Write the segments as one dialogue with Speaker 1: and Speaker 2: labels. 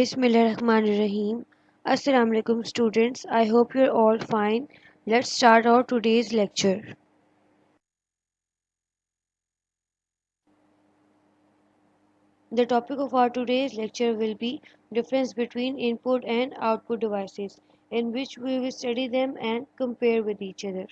Speaker 1: Bismillahirrahmanirrahim. Assalamu alaikum students. I hope you're all fine. Let's start our today's lecture. The topic of our today's lecture will be difference between input and output devices, in which we will study them and compare with each other.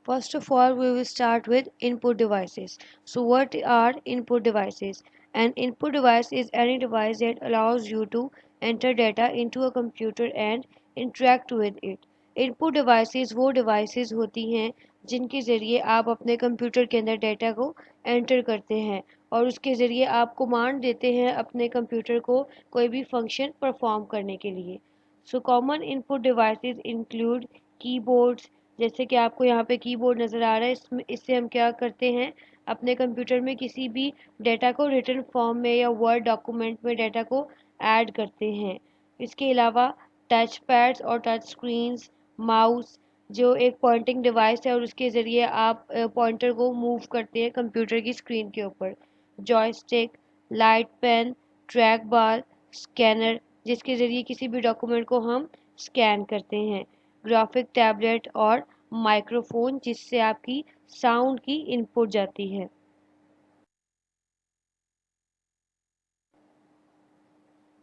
Speaker 1: First of all, we will start with input devices. So what are input devices? An input device is any device that allows you to enter data into a computer and interact with it. Input devices वो devices होती हैं जिनके ज़रिए आप अपने computer के अंदर data को एंटर करते हैं और उसके ज़रिए आप कमांड देते हैं अपने कंप्यूटर को कोई भी फंक्शन परफॉर्म करने के लिए. So common input devices include keyboards, जैसे कि आपको यहाँ पे कीबोर्ड नज़र आ रहा है. इससे हम क्या करते हैं, अपने कंप्यूटर में किसी भी डेटा को रिटन फॉर्म में या वर्ड डॉक्यूमेंट में डेटा को ऐड करते हैं. इसके अलावा टच पैड्स और टच स्क्रीन्स, माउस जो एक पॉइंटिंग डिवाइस है और उसके ज़रिए आप पॉइंटर को मूव करते हैं कंप्यूटर की स्क्रीन के ऊपर. जॉयस्टिक, लाइट पेन, ट्रैक बार, स्कैनर जिसके ज़रिए किसी भी डॉक्यूमेंट को हम स्कैन करते हैं. ग्राफिक टैबलेट और माइक्रोफोन जिससे आपकी साउंड की इनपुट जाती है.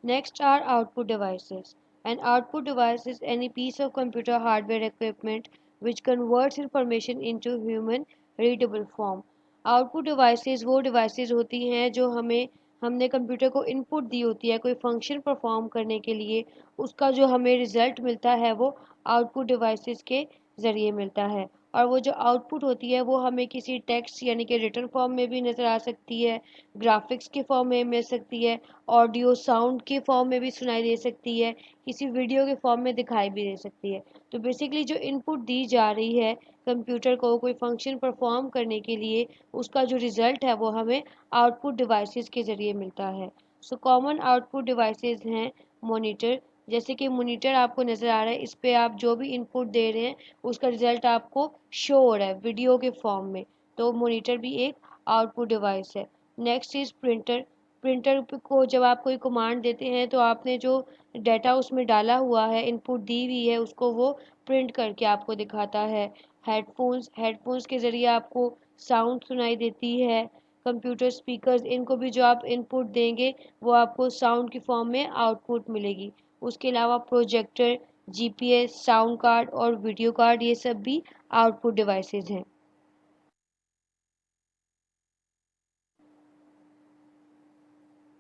Speaker 1: Next are output devices. An output device is any piece of computer hardware equipment which converts information into human readable form. Output devices वो डिवाइसेस होती हैं जो हमने कंप्यूटर को इनपुट दी होती है कोई फंक्शन परफॉर्म करने के लिए. उसका जो हमें रिजल्ट मिलता है वो आउटपुट डिवाइसेस के ज़रिए मिलता है. और वो जो आउटपुट होती है वो हमें किसी टेक्स्ट यानी कि रिटन फॉर्म में भी नज़र आ सकती है, ग्राफिक्स के फॉर्म में मिल सकती है, ऑडियो साउंड के फॉर्म में भी सुनाई दे सकती है, किसी वीडियो के फॉर्म में दिखाई भी दे सकती है. तो बेसिकली जो इनपुट दी जा रही है कंप्यूटर को कोई फंक्शन परफॉर्म करने के लिए, उसका जो रिज़ल्ट है वो हमें आउटपुट डिवाइसेस के ज़रिए मिलता है. सो कॉमन आउटपुट डिवाइसेस हैं मॉनिटर, जैसे कि मॉनिटर आपको नज़र आ रहा है, इस पे आप जो भी इनपुट दे रहे हैं उसका रिज़ल्ट आपको शो हो रहा है वीडियो के फॉर्म में. तो मॉनिटर भी एक आउटपुट डिवाइस है. Next is printer. प्रिंटर को जब आप कोई कमांड देते हैं तो आपने जो डाटा उसमें डाला हुआ है, इनपुट दी हुई है, उसको वो प्रिंट करके आपको दिखाता है. हेडफोन्स के ज़रिए आपको साउंड सुनाई देती है. कंप्यूटर स्पीकर्स, इनको भी जो आप इनपुट देंगे वो आपको साउंड की फॉर्म में आउटपुट मिलेगी. उसके अलावा प्रोजेक्टर, जीपीएस, साउंड कार्ड और वीडियो कार्ड, ये सब भी आउटपुट डिवाइसेस हैं.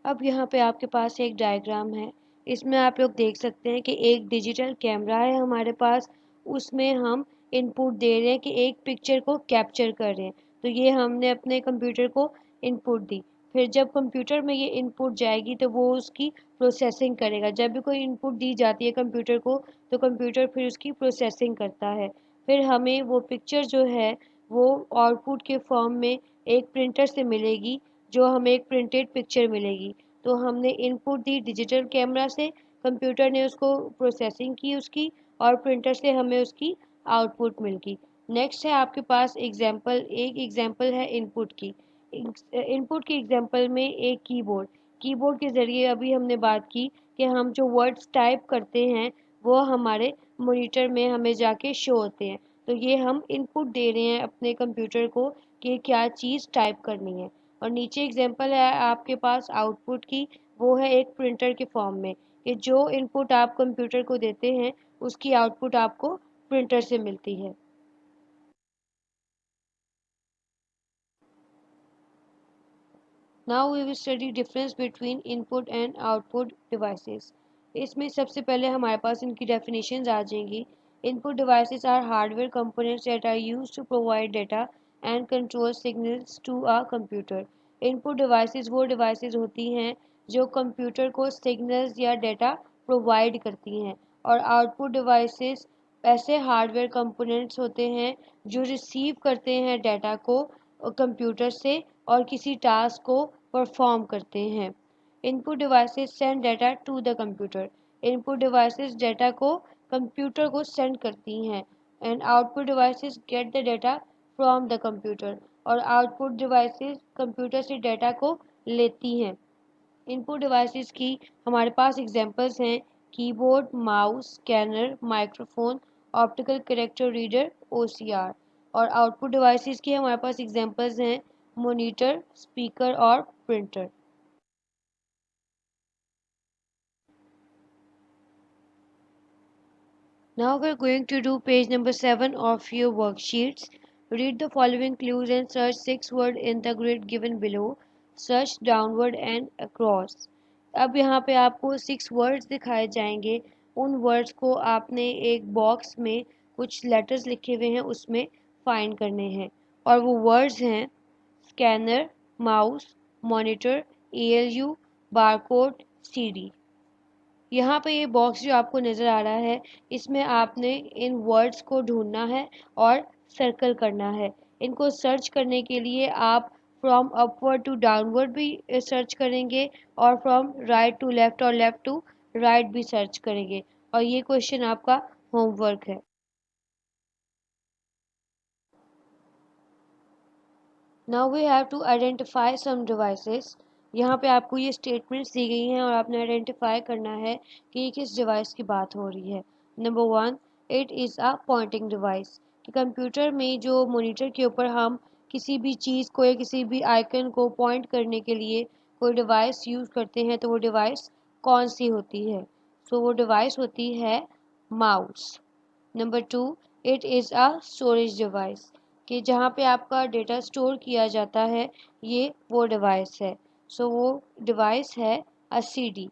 Speaker 1: अब यहाँ पे आपके पास एक डायग्राम है. इसमें आप लोग देख सकते हैं कि एक डिजिटल कैमरा है हमारे पास. उसमें हम इनपुट दे रहे हैं कि एक पिक्चर को कैप्चर कर रहे हैं. तो ये हमने अपने कंप्यूटर को इनपुट दी. फिर जब कंप्यूटर में ये इनपुट जाएगी तो वो उसकी प्रोसेसिंग करेगा. जब भी कोई इनपुट दी जाती है कंप्यूटर को तो कंप्यूटर फिर उसकी प्रोसेसिंग करता है. फिर हमें वो पिक्चर जो है वो आउटपुट के फॉर्म में एक प्रिंटर से मिलेगी, जो हमें एक प्रिंटेड पिक्चर मिलेगी. तो हमने इनपुट दी डिजिटल कैमरा से, कंप्यूटर ने उसको प्रोसेसिंग की उसकी, और प्रिंटर से हमें उसकी आउटपुट मिल गई. नेक्स्ट है आपके पास एक एग्जांपल है इनपुट की. इनपुट की एग्जांपल में एक कीबोर्ड. कीबोर्ड के ज़रिए अभी हमने बात की कि हम जो वर्ड्स टाइप करते हैं वो हमारे मॉनिटर में हमें जाके शो होते हैं. तो ये हम इनपुट दे रहे हैं अपने कंप्यूटर को कि क्या चीज़ टाइप करनी है. और नीचे एग्जांपल है आपके पास आउटपुट की, वो है एक प्रिंटर के फॉर्म में कि जो इनपुट आप कंप्यूटर को देते हैं उसकी आउटपुट आपको प्रिंटर से मिलती है. Now we will study difference between input and output devices. इसमें सबसे पहले हमारे पास इनकी डेफिनेशंस आ जाएंगी. Input devices are hardware components that are used to provide data and control signals to a computer. Input devices वो डिवाइसेस होती हैं जो कंप्यूटर को सिग्नल्स या डेटा प्रोवाइड करती हैं. और आउटपुट डिवाइसेस ऐसे हार्डवेयर कंपोनेंट्स होते हैं जो रिसीव करते हैं डेटा को कंप्यूटर से और किसी टास्क को परफॉर्म करते हैं. Input devices send data to the computer. Input devices data को कंप्यूटर को सेंड करती हैं. And output devices get the data from the computer. और आउटपुट डिवाइसेस कंप्यूटर से डाटा को लेती हैं। इनपुट डिवाइसेस की हमारे पास एग्जांपल्स हैं keyboard, mouse, scanner, microphone, optical character reader, OCR. और आउटपुट डिवाइसेस की हमारे पास एग्जांपल्स हैं मॉनिटर, स्पीकर और printer. Now we're going to do page number 7 of your worksheets. Read the following clues and search 6 words in the grid given below. Search downward and across. अब यहाँ पे आपको 6 words दिखाए जाएंगे। उन words को आपने एक बॉक्स में कुछ लेटर्स लिखे हुए हैं उसमें फाइंड करने हैं। और वो words हैं scanner, mouse, monitor, ALU, barcode, CD। यहाँ पे ये बॉक्स जो आपको नज़र आ रहा है इसमें आपने इन वर्ड्स को ढूंढना है और सर्कल करना है। इनको सर्च करने के लिए आप फ्रॉम अपवर्ड टू डाउनवर्ड भी सर्च करेंगे और फ्रॉम राइट टू लेफ्ट और लेफ्ट टू राइट भी सर्च करेंगे। और ये क्वेश्चन आपका होमवर्क है। Now we have to identify some devices. यहाँ पे आपको ये स्टेटमेंट्स दी गई हैं और आपने आइडेंटिफाई करना है कि ये किस डिवाइस की बात हो रही है। Number 1, it is a pointing device. कि कंप्यूटर में जो मॉनिटर के ऊपर हम किसी भी चीज़ को या किसी भी आइकन को पॉइंट करने के लिए कोई डिवाइस यूज़ करते हैं तो वो डिवाइस कौन सी होती है। सो वो डिवाइस होती है mouse. Number 2, it is a storage device. कि जहाँ पे आपका डेटा स्टोर किया जाता है ये वो डिवाइस है। सो वो डिवाइस है अ CD।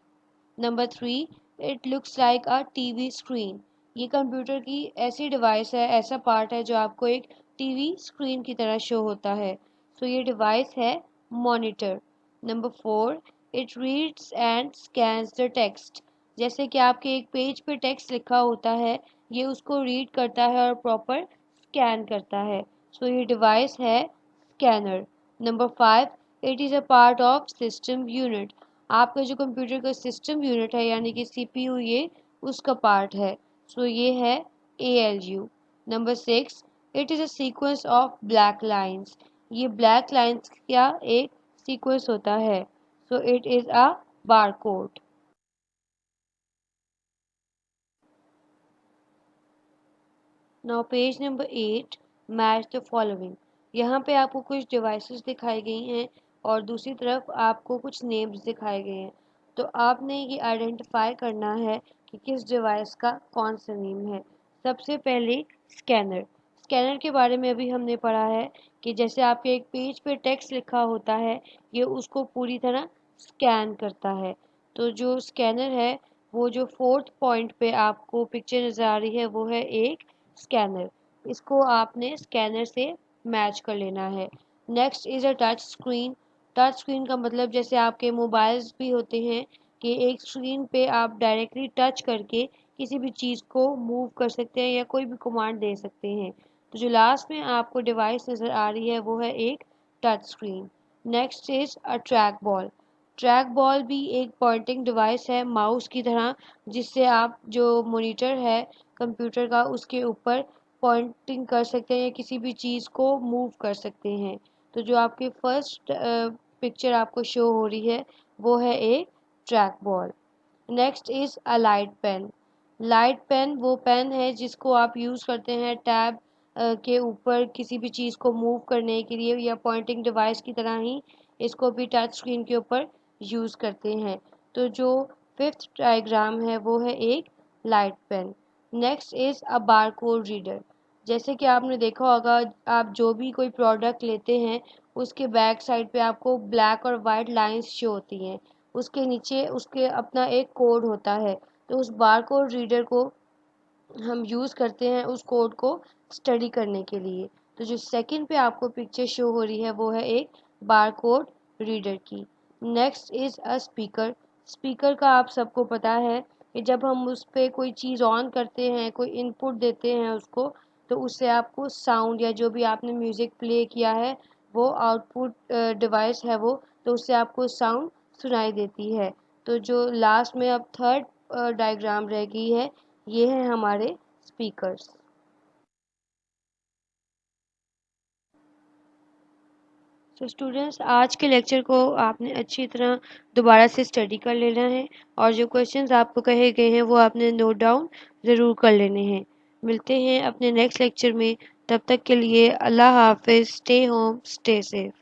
Speaker 1: Number 3, it looks like a TV screen. ये कंप्यूटर की ऐसी डिवाइस है, ऐसा पार्ट है जो आपको एक टीवी स्क्रीन की तरह शो होता है। सो ये डिवाइस है monitor. Number 4, it reads and scans the text. जैसे कि आपके एक पेज पे टेक्स्ट लिखा होता है ये उसको रीड करता है और प्रॉपर स्कैन करता है। सो ये डिवाइस है scanner. Number 5, it is a part of system unit. आपका जो कंप्यूटर का सिस्टम यूनिट है यानी कि CPU ये उसका पार्ट है। सो ये है ALU। Number 6, it is a sequence of black lines. ये ब्लैक लाइंस का एक सीक्वेंस होता है। So it is a barcode. Now page number 8, match the following. यहाँ पे आपको कुछ डिवाइसेस दिखाई गई हैं और दूसरी तरफ आपको कुछ नेम्स दिखाए गए हैं। तो आपने ये आइडेंटिफाई करना है कि किस डिवाइस का कौन सा नेम है। सबसे पहले स्कैनर। स्कैनर के बारे में अभी हमने पढ़ा है कि जैसे आपके एक पेज पे टेक्स्ट लिखा होता है ये उसको पूरी तरह स्कैन करता है। तो जो स्कैनर है वो जो फोर्थ पॉइंट पे आपको पिक्चर नज़र आ रही है वो है एक स्कैनर। इसको आपने स्कैनर से मैच कर लेना है। Next is a touch screen. Touch screen का मतलब जैसे आपके मोबाइल्स भी होते हैं कि एक स्क्रीन पे आप डायरेक्टली टच करके किसी भी चीज़ को मूव कर सकते हैं या कोई भी कमांड दे सकते हैं। तो जो लास्ट में आपको डिवाइस नज़र आ रही है वो है एक touch screen. Next is a track ball. Track ball भी एक पॉइंटिंग डिवाइस है माउस की तरह जिससे आप जो मॉनिटर है कंप्यूटर का उसके ऊपर पॉइंटिंग कर सकते हैं या किसी भी चीज़ को मूव कर सकते हैं। तो जो आपकी फर्स्ट पिक्चर आपको शो हो रही है वो है एक track ball. Next is a light pen. Light pen वो पेन है जिसको आप यूज़ करते हैं टैब के ऊपर किसी भी चीज़ को मूव करने के लिए या पॉइंटिंग डिवाइस की तरह ही इसको भी टच स्क्रीन के ऊपर यूज़ करते हैं। तो जो फिफ्थ डायग्राम है वो है एक light pen. Next is a barcode reader. जैसे कि आपने देखा होगा आप जो भी कोई प्रोडक्ट लेते हैं उसके बैक साइड पे आपको ब्लैक और वाइट लाइंस शो होती हैं। उसके नीचे उसके अपना एक कोड होता है। तो उस बारकोड रीडर को हम यूज़ करते हैं उस कोड को स्टडी करने के लिए। तो जो सेकंड पे आपको पिक्चर शो हो रही है वो है एक बारकोड रीडर की। Next is a speaker. Speaker का आप सबको पता है कि जब हम उस पर कोई चीज़ ऑन करते हैं कोई इनपुट देते हैं उसको तो उससे आपको साउंड या जो भी आपने म्यूज़िक प्ले किया है वो आउटपुट डिवाइस है वो तो उससे आपको साउंड सुनाई देती है। तो जो लास्ट में अब थर्ड डायग्राम रह गई है ये है हमारे स्पीकर्स। सो स्टूडेंट्स, आज के लेक्चर को आपने अच्छी तरह दोबारा से स्टडी कर लेना है और जो क्वेश्चंस आपको कहे गए हैं वो आपने नोट डाउन ज़रूर कर लेने हैं। मिलते हैं अपने नेक्स्ट लेक्चर में, तब तक के लिए अल्लाह हाफिज़, स्टे होम, स्टे सेफ।